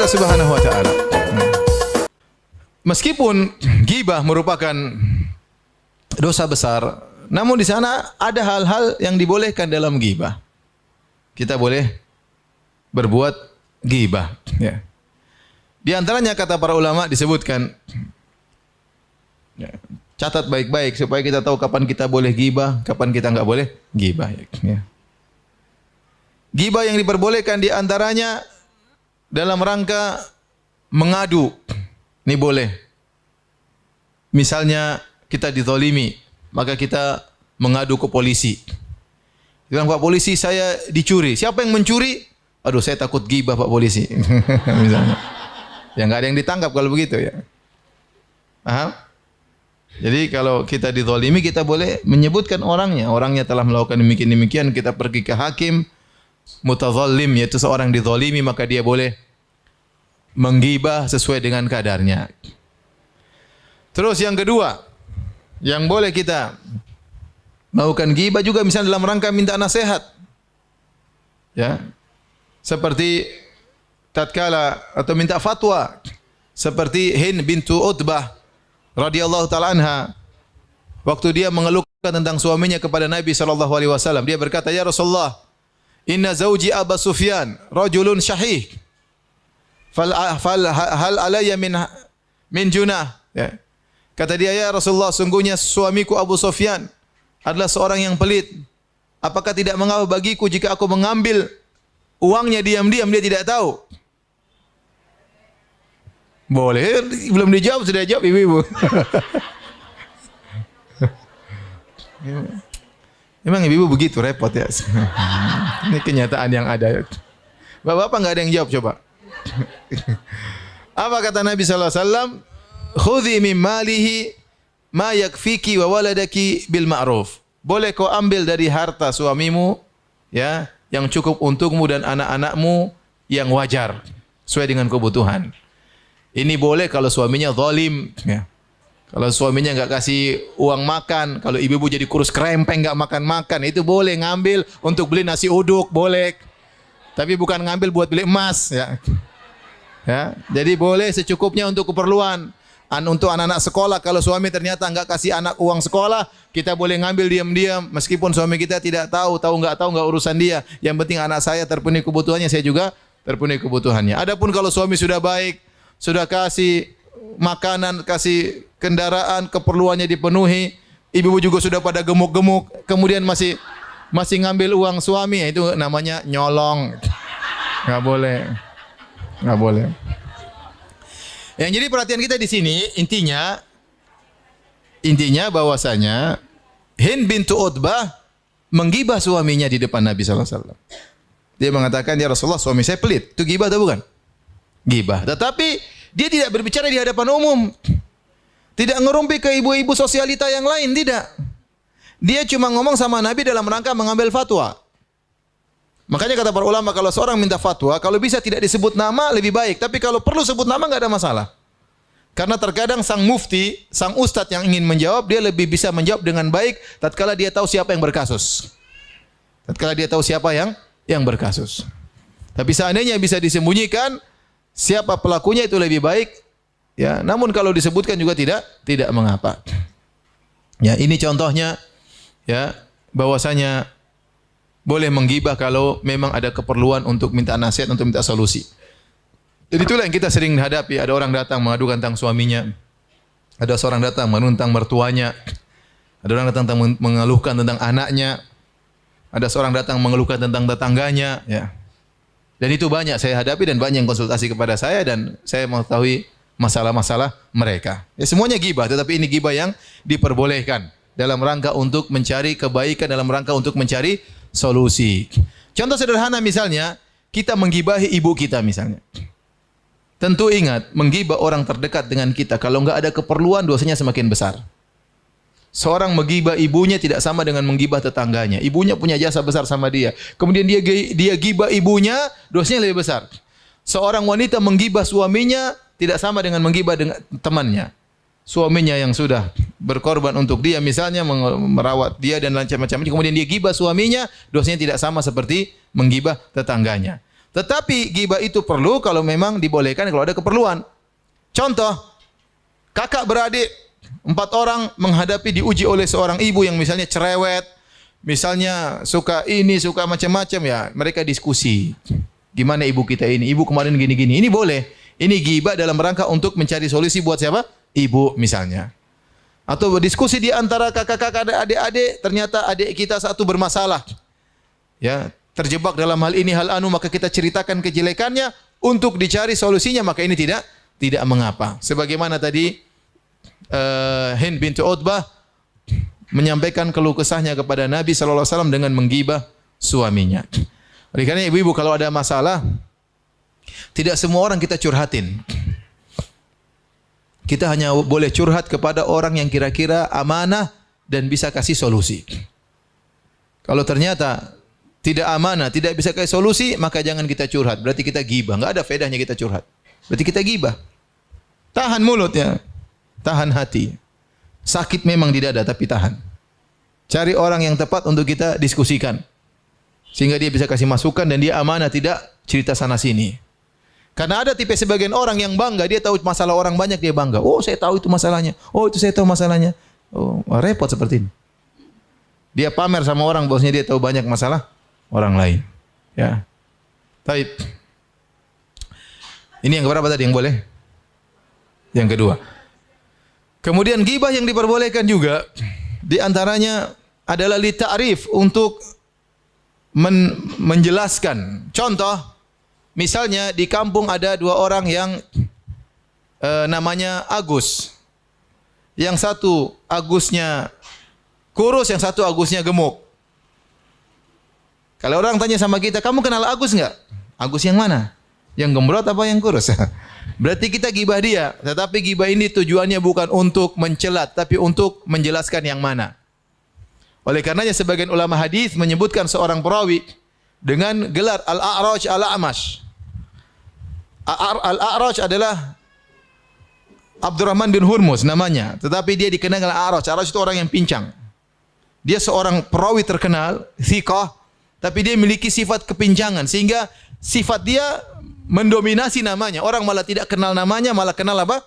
kepada Subhanahu wa taala. Meskipun ghibah merupakan dosa besar, namun di sana ada hal-hal yang dibolehkan dalam ghibah. Kita boleh berbuat ghibah, ya. Di antaranya kata para ulama disebutkan, ya, catat baik-baik supaya kita tahu kapan kita boleh ghibah, kapan kita enggak boleh ghibah, ya. Ghibah yang diperbolehkan di antaranya dalam rangka mengadu. Ini boleh. Misalnya kita dizalimi, maka kita mengadu ke polisi. Bilang, Pak Polisi, saya dicuri. Siapa yang mencuri? Aduh, saya takut ghibah Pak Polisi. Misalnya. Ya nggak ada yang ditangkap kalau begitu, ya. Paham? Jadi kalau kita dizalimi, kita boleh menyebutkan orangnya. Orangnya telah melakukan demikian-demikian, kita pergi ke hakim mutazallim, yaitu seorang dizalimi, maka dia boleh menggibah sesuai dengan kadarnya. Terus yang kedua, yang boleh kita melakukan ghibah juga misalnya dalam rangka minta nasihat. Ya. Seperti tatkala atau minta fatwa. Seperti Hind bintu Utbah radhiyallahu taala anha. Waktu dia mengeluhkan tentang suaminya kepada Nabi sallallahu alaihi wasallam, dia berkata, "Ya Rasulullah, inna zawji Abu Sufyan rajulun syahih. Hal alayya min junah." Ya. Kata dia, "Ya Rasulullah, sungguhnya suamiku Abu Sufyan adalah seorang yang pelit. Apakah tidak mengapa bagiku jika aku mengambil uangnya diam-diam, dia tidak tahu?" Boleh, belum dijawab sudah jawab ibu-ibu. Memang ibu-ibu begitu repot, ya. Ini kenyataan yang ada. Bapak-bapak enggak ada yang jawab, coba. Apa kata Nabi sallallahu alaihi wasallam? Khudhi min malihi ma yakfiki wa waladaki bil ma'ruf. Boleh kau ambil dari harta suamimu, ya, yang cukup untukmu dan anak-anakmu yang wajar sesuai dengan kebutuhan. Ini boleh kalau suaminya zalim, ya. Kalau suaminya enggak kasih uang makan, kalau ibu-ibu jadi kurus kerempeng enggak makan-makan, itu boleh ngambil untuk beli nasi uduk, boleh. Tapi bukan ngambil buat beli emas, ya. Ya, jadi boleh secukupnya untuk keperluan. Untuk anak-anak sekolah, kalau suami ternyata enggak kasih anak uang sekolah, kita boleh ngambil diam-diam meskipun suami kita tidak tahu enggak urusan dia. Yang penting anak saya terpenuhi kebutuhannya, saya juga terpenuhi kebutuhannya. Adapun kalau suami sudah baik, sudah kasih makanan, kasih kendaraan, keperluannya dipenuhi, ibu-ibu juga sudah pada gemuk-gemuk, kemudian masih ngambil uang suami, itu namanya nyolong. Enggak boleh. Enggak boleh. Yang jadi perhatian kita di sini intinya bahwasanya Hind bintu Utbah menggibah suaminya di depan Nabi sallallahu alaihi wasallam. Dia mengatakan, "Ya Rasulullah, suami saya pelit." Itu gibah atau bukan? Gibah. Tetapi dia tidak berbicara di hadapan umum. Tidak ngerumpi ke ibu-ibu sosialita yang lain, tidak. Dia cuma ngomong sama Nabi dalam rangka mengambil fatwa. Makanya kata para ulama, kalau seorang minta fatwa, kalau bisa tidak disebut nama lebih baik. Tapi kalau perlu sebut nama enggak ada masalah. Karena terkadang sang mufti, sang ustadz yang ingin menjawab, dia lebih bisa menjawab dengan baik tatkala dia tahu siapa yang berkasus. Tatkala dia tahu siapa yang berkasus. Tapi seandainya bisa disembunyikan siapa pelakunya, itu lebih baik. Ya, namun kalau disebutkan juga tidak mengapa. Ya, ini contohnya, ya, bahwasanya boleh menggibah kalau memang ada keperluan untuk minta nasihat, untuk minta solusi. Jadi itulah yang kita sering hadapi. Ada orang datang mengadukan tentang suaminya. Ada seorang datang mengeluh tentang mertuanya. Ada orang datang mengeluhkan tentang anaknya. Ada seorang datang mengeluhkan tentang tetangganya. Ya. Dan itu banyak saya hadapi dan banyak yang konsultasi kepada saya dan saya mengetahui masalah-masalah mereka. Ya, semuanya gibah, tetapi ini gibah yang diperbolehkan dalam rangka untuk mencari kebaikan, dalam rangka untuk mencari solusi. Contoh sederhana misalnya, kita menggibahi ibu kita misalnya. Tentu ingat, menggibah orang terdekat dengan kita, kalau enggak ada keperluan, dosanya semakin besar. Seorang menggibah ibunya tidak sama dengan menggibah tetangganya. Ibunya punya jasa besar sama dia. Kemudian dia gibah ibunya, dosanya lebih besar. Seorang wanita menggibah suaminya tidak sama dengan menggibah dengan temannya. Suaminya yang sudah berkorban untuk dia, misalnya merawat dia dan macam-macam, kemudian dia gibah suaminya, dosanya tidak sama seperti menggibah tetangganya. Tetapi ghibah itu perlu kalau memang dibolehkan kalau ada keperluan. Contoh, kakak beradik 4 orang menghadapi diuji oleh seorang ibu yang misalnya cerewet, misalnya suka ini, suka macam-macam ya, mereka diskusi. Gimana ibu kita ini? Ibu kemarin gini-gini. Ini boleh. Ini ghibah dalam rangka untuk mencari solusi buat siapa? Ibu misalnya. Atau berdiskusi di antara kakak-kakak adik-adik, ternyata adik kita satu bermasalah. Ya, terjebak dalam hal ini hal anu, maka kita ceritakan kejelekannya untuk dicari solusinya, maka ini tidak mengapa. Sebagaimana tadi Hind bintu Utbah menyampaikan keluh kesahnya kepada Nabi sallallahu alaihi wasallam dengan menggibah suaminya. Oleh karena ibu-ibu kalau ada masalah, tidak semua orang kita curhatin. Kita hanya boleh curhat kepada orang yang kira-kira amanah dan bisa kasih solusi. Kalau ternyata tidak amanah, tidak bisa kasih solusi, maka jangan kita curhat. Berarti kita gibah. Enggak ada faedahnya kita curhat. Berarti kita gibah. Tahan mulutnya, tahan hati. Sakit memang di dada, tapi tahan. Cari orang yang tepat untuk kita diskusikan. Sehingga dia bisa kasih masukan dan dia amanah, tidak cerita sana sini. Karena ada tipe sebagian orang yang bangga, dia tahu masalah orang banyak, dia bangga. Oh, saya tahu itu masalahnya. Oh, itu saya tahu masalahnya. Oh, repot seperti ini. Dia pamer sama orang, bosnya dia tahu banyak masalah orang lain. Ya. Taib. Ini yang keberapa tadi yang boleh? Yang kedua. Kemudian ghibah yang diperbolehkan juga di antaranya adalah li ta'rif, untuk menjelaskan. Contoh, misalnya di kampung ada 2 orang yang namanya Agus. Yang satu Agusnya kurus, yang satu Agusnya gemuk. Kalau orang tanya sama kita, kamu kenal Agus enggak? Agus yang mana? Yang gembrot apa yang kurus? Berarti kita gibah dia. Tetapi gibah ini tujuannya bukan untuk mencelat, tapi untuk menjelaskan yang mana. Oleh karenanya sebagian ulama hadis menyebutkan seorang perawi dengan gelar Al-A'raj Al-A'mash. Al-A'raj adalah Abdurrahman bin Hurmuz namanya, tetapi dia dikenal dengan A'raj. A'raj itu orang yang pincang. Dia seorang perawi terkenal, thiqah, tapi dia memiliki sifat kepincangan sehingga sifat dia mendominasi namanya. Orang malah tidak kenal namanya, malah kenal apa?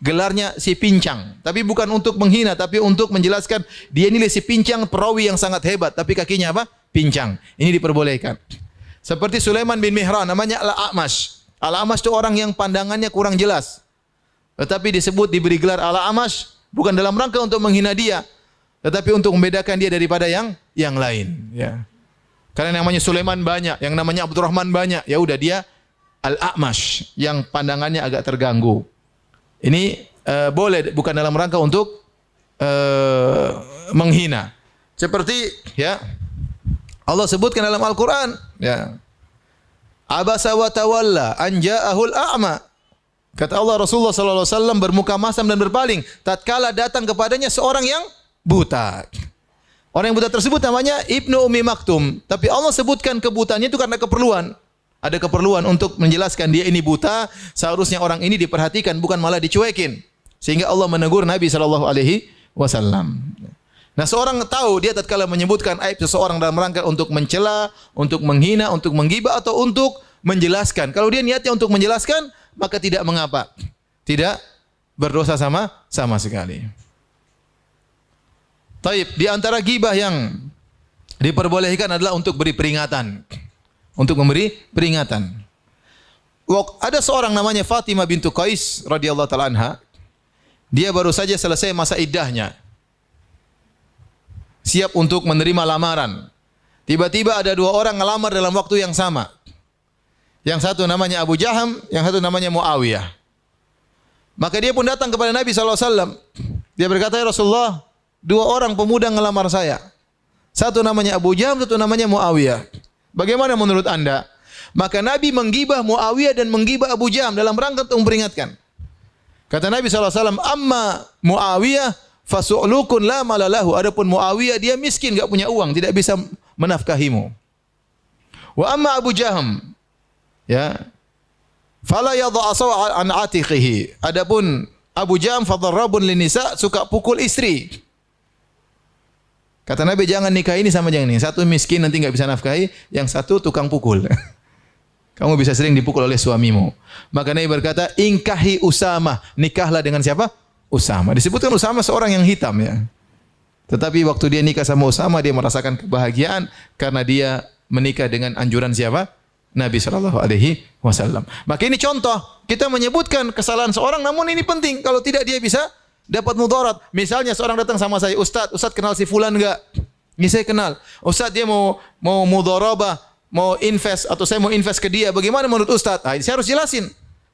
Gelarnya si pincang. Tapi bukan untuk menghina, tapi untuk menjelaskan dia ini si pincang, perawi yang sangat hebat, tapi kakinya apa? Pincang. Ini diperbolehkan. Seperti Sulaiman bin Mihran, namanya Al-A'mash. Al-A'mash itu orang yang pandangannya kurang jelas. Tetapi disebut diberi gelar Al-A'mash bukan dalam rangka untuk menghina dia, tetapi untuk membedakan dia daripada yang lain, ya. Karena namanya Sulaiman banyak, yang namanya Abdurrahman banyak, ya udah dia Al-A'mash yang pandangannya agak terganggu. Ini boleh, bukan dalam rangka untuk menghina. Seperti ya Allah sebutkan dalam Al-Qur'an, ya. Abasa wa tawalla an ja'ahul a'ma. Kata Allah, Rasulullah sallallahu alaihi wasallam bermuka masam dan berpaling tatkala datang kepadanya seorang yang buta. Orang yang buta tersebut namanya Ibnu Ummi Maktum, tapi Allah sebutkan kebutaannya itu karena keperluan. Ada keperluan untuk menjelaskan dia ini buta, seharusnya orang ini diperhatikan bukan malah dicuekin. Sehingga Allah menegur Nabi sallallahu alaihi wasallam. Nah, seorang tahu dia tatkala menyebutkan aib seseorang dalam rangka untuk mencela, untuk menghina, untuk menggibah atau untuk menjelaskan. Kalau dia niatnya untuk menjelaskan, maka tidak mengapa. Tidak berdosa sama sekali. Taib, di antara gibah yang diperbolehkan adalah untuk beri peringatan. Untuk memberi peringatan. Ada seorang namanya Fatimah bintu Qais radhiyallahu taala anha. Dia baru saja selesai masa iddahnya. Siap untuk menerima lamaran. Tiba-tiba ada 2 orang ngelamar dalam waktu yang sama. Yang satu namanya Abu Jaham, yang satu namanya Muawiyah. Maka dia pun datang kepada Nabi SAW. Dia berkata, ya Rasulullah, 2 orang pemuda ngelamar saya. Satu namanya Abu Jaham, satu namanya Muawiyah. Bagaimana menurut anda? Maka Nabi menggibah Muawiyah dan menggibah Abu Jaham dalam rangka untuk memperingatkan. Kata Nabi SAW, amma Muawiyah fasu'lukun la malalahu. Adapun Muawiyah dia miskin, enggak punya uang, tidak bisa menafkahimu. Wa amma Abu Jaham, ya, fala yadha asaw an atiqihi. Adapun Abu Jaham fadarrabun linisa, suka pukul istri. Kata Nabi, jangan nikah ini sama jangan ini. Satu miskin nanti enggak bisa nafkahi, yang satu tukang pukul. Kamu bisa sering dipukul oleh suamimu. Maka Nabi berkata, ingkahi Usama. Nikahlah dengan siapa? Usama. Disebutkan Usama seorang yang hitam ya. Tetapi waktu dia nikah sama Usama, dia merasakan kebahagiaan karena dia menikah dengan anjuran siapa? Nabi SAW. Maka ini contoh, kita menyebutkan kesalahan seorang, namun ini penting. Kalau tidak dia bisa dapat mudarat. Misalnya seorang datang sama saya, Ustaz kenal si fulan enggak? Ini saya kenal. Ustaz dia mau mudharabah, mau invest atau saya mau invest ke dia. Bagaimana menurut Ustaz? Saya harus jelasin.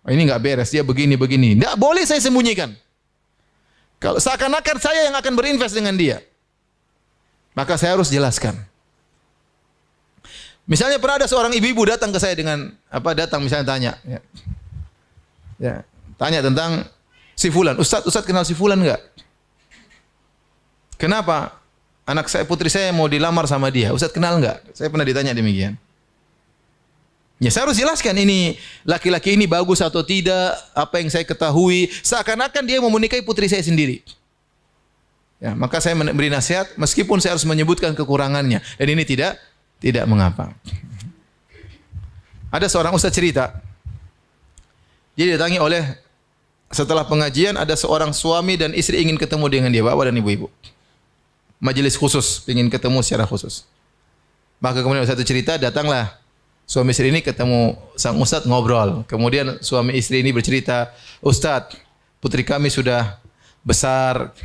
Ini enggak beres, dia begini. Enggak boleh saya sembunyikan. Kalau seakan-akan saya yang akan berinvest dengan dia, maka saya harus jelaskan. Misalnya pernah ada seorang ibu-ibu datang ke saya dengan misalnya tanya, tanya tentang si fulan. Ustaz kenal si fulan enggak? Kenapa? Anak saya, putri saya mau dilamar sama dia. Ustaz kenal enggak? Saya pernah ditanya demikian. Ya saya harus jelaskan ini laki-laki ini bagus atau tidak, apa yang saya ketahui. Seakan-akan dia mau menikahi putri saya sendiri. Ya, maka saya memberi nasihat meskipun saya harus menyebutkan kekurangannya. Dan ini tidak mengapa. Ada seorang ustaz cerita. Dia didatangi oleh setelah pengajian ada seorang suami dan istri ingin ketemu dengan dia, bapak dan ibu-ibu. Majelis khusus, ingin ketemu secara khusus. Maka kemudian satu cerita, datanglah suami istri ini ketemu sang ustaz ngobrol. Kemudian suami istri ini bercerita, Ustaz, putri kami sudah besar,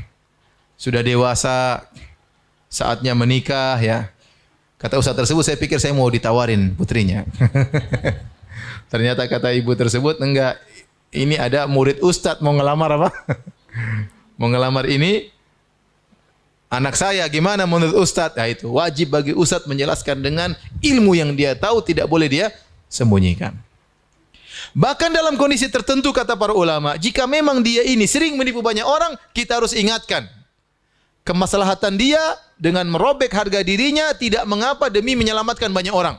sudah dewasa, saatnya menikah ya. Kata ustaz tersebut, saya pikir saya mau ditawarin putrinya. Ternyata kata ibu tersebut, enggak, ini ada murid ustaz mau ngelamar apa? Mau ngelamar ini anak saya, gimana menurut ustaz? Nah itu, wajib bagi ustaz menjelaskan dengan ilmu yang dia tahu, tidak boleh dia sembunyikan. Bahkan dalam kondisi tertentu kata para ulama, jika memang dia ini sering menipu banyak orang, kita harus ingatkan. Kemaslahatan dia dengan merobek harga dirinya tidak mengapa demi menyelamatkan banyak orang.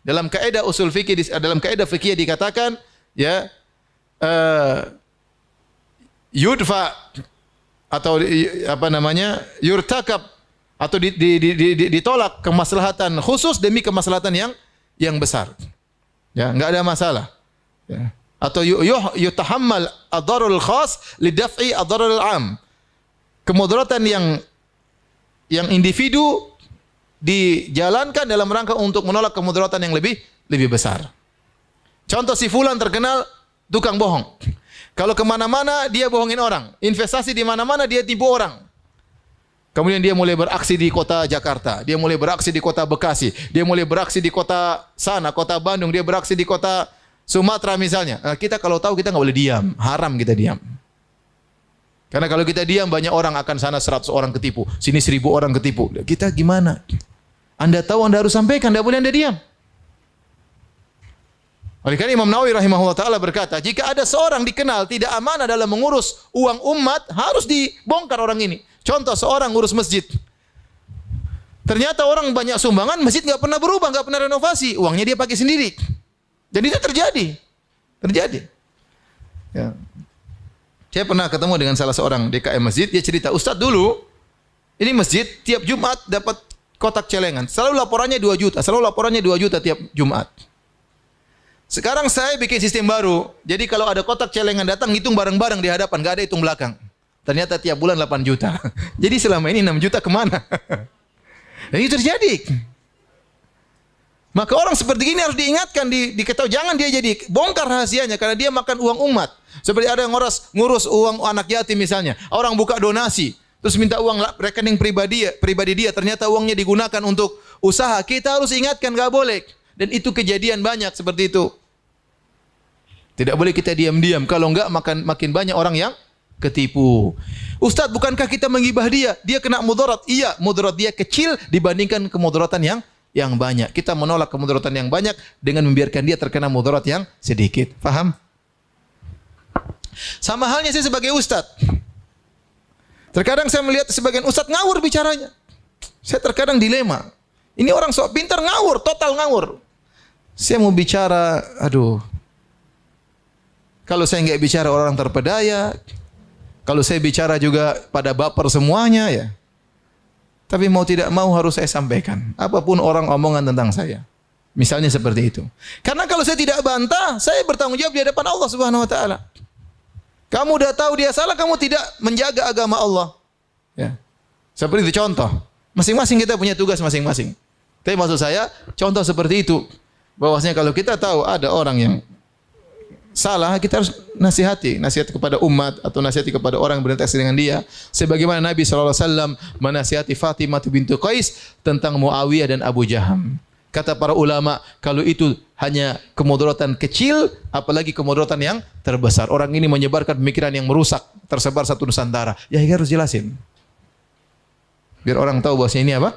Dalam kaidah usul fikih, dalam kaidah fikih dikatakan ya yudfa atau yurtakab atau ditolak kemaslahatan khusus demi kemaslahatan yang besar. Ya, enggak ada masalah. Ya. Atau yutahammal ad-dararul khas lidaf'i ad-dararul 'am. Kemudaratan yang individu dijalankan dalam rangka untuk menolak kemudaratan yang lebih besar. Contoh, si fulan terkenal tukang bohong. Kalau kemana-mana dia bohongin orang, investasi di mana-mana dia tipu orang. Kemudian dia mulai beraksi di kota Jakarta, dia mulai beraksi di kota Bekasi, dia mulai beraksi di kota sana, kota Bandung, dia beraksi di kota Sumatera misalnya. Kita kalau tahu kita nggak boleh diam, haram kita diam. Karena kalau kita diam banyak orang akan sana 100 orang ketipu, sini 1000 orang ketipu. Kita gimana? Anda tahu Anda harus sampaikan, tidak boleh Anda diam. Oleh karena Imam Nawawi rahimahullah taala berkata, jika ada seorang dikenal tidak amanah dalam mengurus uang umat, harus dibongkar orang ini. Contoh, seorang ngurus masjid. Ternyata orang banyak sumbangan, masjid enggak pernah berubah, enggak pernah renovasi, uangnya dia pakai sendiri. Dan itu terjadi. Ya. Saya pernah ketemu dengan salah seorang DKM masjid, dia cerita, Ustaz dulu, ini masjid tiap Jumat dapat kotak celengan. Selalu laporannya 2 juta tiap Jumat. Sekarang saya bikin sistem baru. Jadi kalau ada kotak celengan datang, hitung bareng-bareng di hadapan, enggak ada hitung belakang. Ternyata tiap bulan 8 juta. Jadi selama ini 6 juta kemana? Dan itu terjadi. Maka orang seperti ini harus diingatkan, diketahui, jangan dia jadi bongkar rahasianya karena dia makan uang umat. Seperti ada yang ngurus uang anak yatim misalnya. Orang buka donasi, terus minta uang rekening pribadi dia, ternyata uangnya digunakan untuk usaha. Kita harus ingatkan, enggak boleh. Dan itu kejadian banyak seperti itu. Tidak boleh kita diam-diam, kalau enggak makin banyak orang yang ketipu. Ustaz, bukankah kita menggibah dia? Dia kena mudarat. Iya, mudarat dia kecil dibandingkan kemudaratan yang banyak. Kita menolak kemudaratan yang banyak dengan membiarkan dia terkena mudarat yang sedikit. Faham? Sama halnya saya sebagai ustaz. Terkadang saya melihat sebagian ustaz ngawur bicaranya. Saya terkadang dilema. Ini orang sok pintar ngawur, total ngawur. Saya mau bicara, kalau saya enggak bicara orang terpedaya, kalau saya bicara juga pada baper semuanya ya. Tapi mau tidak mau harus saya sampaikan. Apapun orang omongan tentang saya. Misalnya seperti itu. Karena kalau saya tidak bantah, saya bertanggung jawab di hadapan Allah Subhanahu wa taala. Kamu udah tahu dia salah, kamu tidak menjaga agama Allah. Ya. Seperti itu contoh. Masing-masing kita punya tugas masing-masing. Tapi maksud saya, contoh seperti itu. Bahwasanya kalau kita tahu ada orang yang salah, kita harus nasihati. Nasihat kepada umat atau nasihati kepada orang yang berinteraksi dengan dia. Sebagaimana Nabi SAW menasihati Fatimah bintu Qais tentang Muawiyah dan Abu Jaham. Kata para ulama, kalau itu hanya kemudaratan kecil, apalagi kemudaratan yang terbesar. Orang ini menyebarkan pemikiran yang merusak, tersebar satu Nusantara. Ya, harus jelasin. Biar orang tahu bahwasanya ini apa?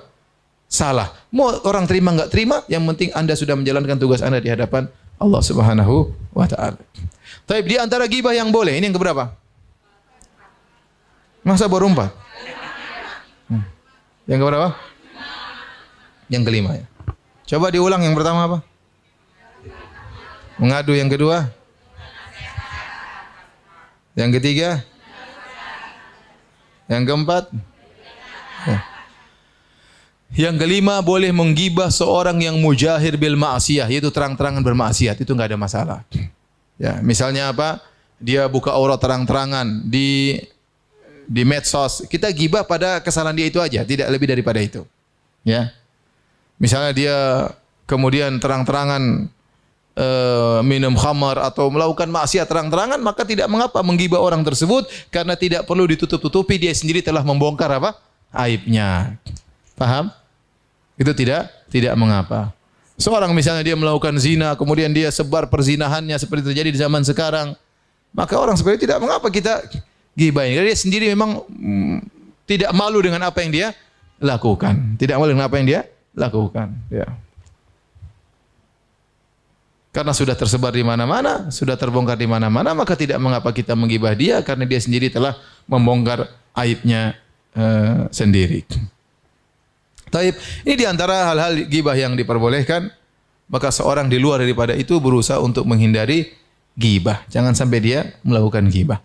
Salah. Mau orang terima enggak terima, yang penting Anda sudah menjalankan tugas Anda di hadapan Allah Subhanahu wa taala. Tapi di antara ghibah yang boleh, ini yang keberapa? Masa baru 4? Yang keberapa? Yang kelima ya. Coba diulang, yang pertama apa? Mengadu. Yang kedua? Yang ketiga? Yang keempat? Ya. Yang kelima, boleh menggibah seorang yang mujahir bil ma'asiyah, yaitu terang-terangan bermaksiat, itu enggak ada masalah. Ya, misalnya apa? Dia buka aurat terang-terangan di medsos. Kita gibah pada kesalahan dia itu aja, tidak lebih daripada itu. Ya. Misalnya dia kemudian terang-terangan minum khamar atau melakukan maksiat terang-terangan, maka tidak mengapa menggibah orang tersebut karena tidak perlu ditutup-tutupi, dia sendiri telah membongkar apa? Aibnya. Paham? Itu tidak mengapa. Seorang misalnya dia melakukan zina, kemudian dia sebar perzinahannya seperti terjadi di zaman sekarang, maka orang seperti itu tidak mengapa kita gibahin. Karena dia sendiri memang tidak malu dengan apa yang dia lakukan. Tidak malu dengan apa yang dia lakukan. Ya. Karena sudah tersebar di mana-mana, sudah terbongkar di mana-mana, maka tidak mengapa kita menggibah dia karena dia sendiri telah membongkar aibnya sendiri. Taib, ini diantara hal-hal gibah yang diperbolehkan, maka seorang di luar daripada itu berusaha untuk menghindari gibah. Jangan sampai dia melakukan gibah.